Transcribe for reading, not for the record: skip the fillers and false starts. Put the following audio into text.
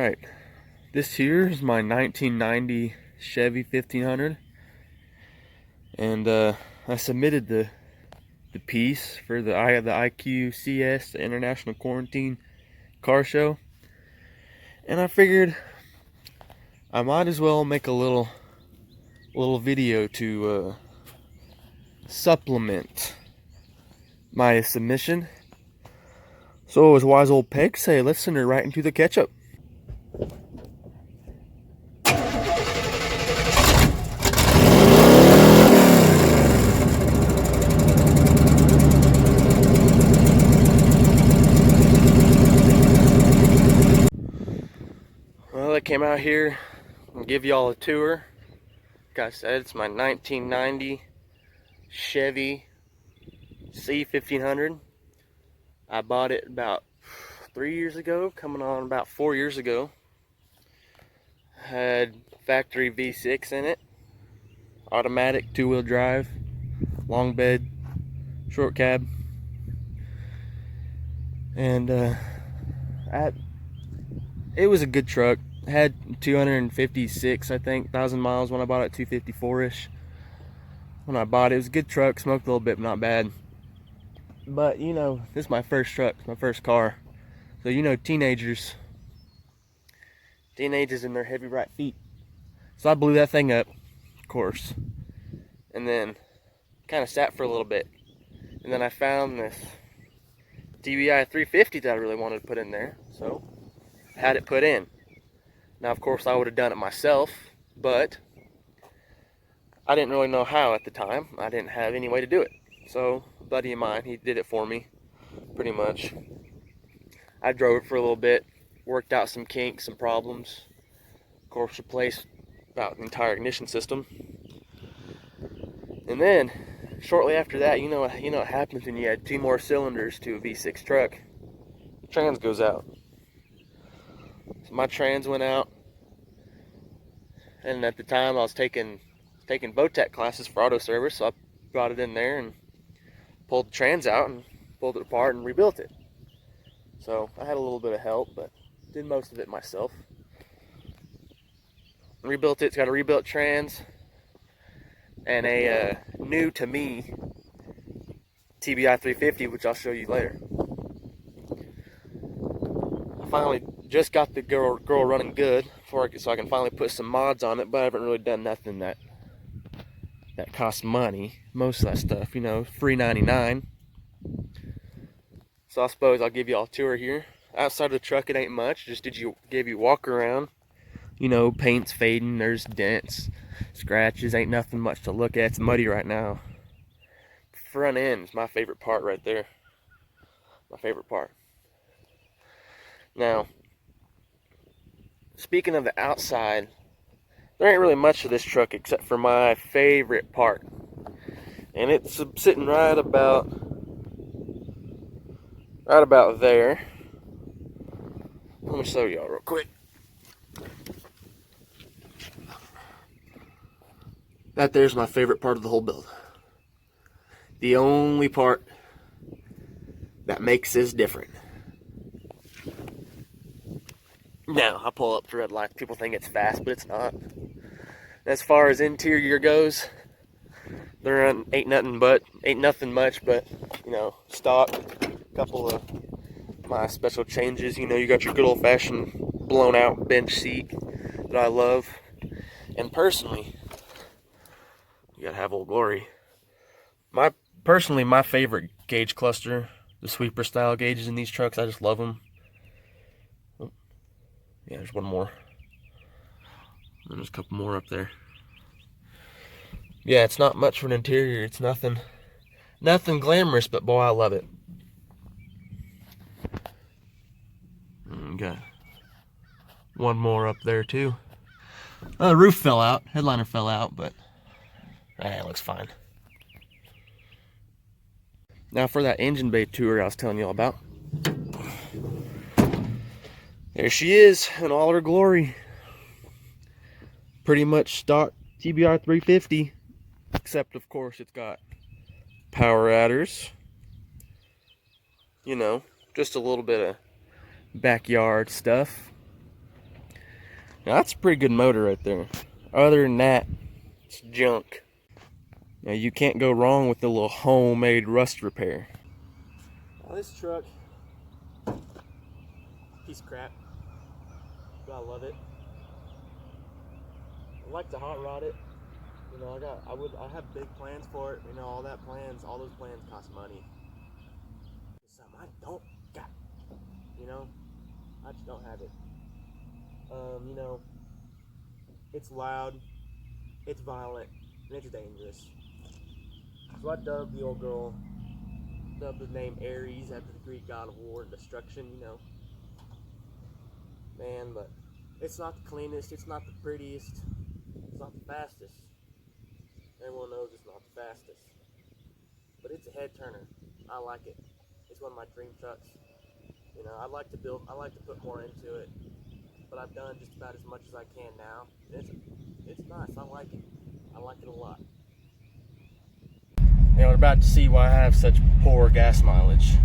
Alright, this here is my 1990 Chevy 1500, and I submitted the piece for the IQCS, the International Quarantine Car Show, and I figured I might as well make a little video to supplement my submission. So as wise old Peg say, let's send her right into the ketchup. Well, I came out here and give y'all a tour. Like I said, it's my 1990 Chevy C1500. I bought it about 3 years ago, coming on about 4 years ago. Had factory V6 in it, automatic 2-wheel drive, long bed, short cab, and it was a good truck. Had 256, I think, thousand miles when I bought it, 254-ish. When I bought it, it was a good truck, smoked a little bit, but not bad. But, you know, this is my first truck, my first car. So, you know, teenagers in their heavy right feet. So I blew that thing up, of course. And then kind of sat for a little bit. And then I found this TBI 350 that I really wanted to put in there. So, had it put in. Now, of course, I would have done it myself, but I didn't really know how at the time. I didn't have any way to do it. So, a buddy of mine, he did it for me, pretty much. I drove it for a little bit, worked out some kinks, some problems. Of course, replaced about the entire ignition system. And then, shortly after that, you know what happens when you add 2 more cylinders to a V6 truck. The trans goes out. So my trans went out, and at the time I was taking VOTEC classes for auto service, so I brought it in there and pulled the trans out and pulled it apart and rebuilt it. So I had a little bit of help, but did most of it myself. Rebuilt it. It's got a rebuilt trans and a new to me TBI 350, which I'll show you later. I finally just got the girl running good so I can finally put some mods on it, but I haven't really done nothing that costs money. Most of that stuff, you know, free 99. So I suppose I'll give you all a tour here. Outside of the truck, it ain't much. Just gave you walk around. You know, paint's fading. There's dents, scratches. Ain't nothing much to look at. It's muddy right now. Front end is my favorite part right there. My favorite part. Now, speaking of the outside, there ain't really much to this truck except for my favorite part. And it's sitting right about there. Let me show y'all real quick. That there's my favorite part of the whole build. The only part that makes this different. Now, I pull up to red light. People think it's fast, but it's not. As far as interior goes, there ain't nothing much but, you know, stock. A couple of my special changes. You know, you got your good old-fashioned blown-out bench seat that I love. And personally, you gotta have Old Glory. Personally, my favorite gauge cluster, the sweeper-style gauges in these trucks, I just love them. Yeah, there's one more. And there's a couple more up there. Yeah, it's not much for an interior. It's nothing glamorous, but boy, I love it. Got one more up there too. The roof fell out. Headliner fell out, but it looks fine. Now for that engine bay tour I was telling you all about. There she is in all her glory. Pretty much stock TBR 350, except of course it's got power adders. You know, just a little bit of backyard stuff. Now that's a pretty good motor right there. Other than that, it's junk. Now you can't go wrong with the little homemade rust repair. Now this truck, piece of crap, but I love it. I like to hot rod it. You know, I have big plans for it. You know, all those plans cost money. It's something I don't got. You know, I just don't have it. You know, it's loud, it's violent, and it's dangerous. So I dubbed the old girl, dubbed the name Ares after the Greek god of war and destruction, you know. Man, but it's not the cleanest, it's not the prettiest, it's not the fastest. Everyone knows it's not the fastest. But it's a head turner. I like it. It's one of my dream trucks. You know, I like to put more into it. But I've done just about as much as I can now. It's nice. I like it. I like it a lot. You know, we're about to see why I have such poor gas mileage.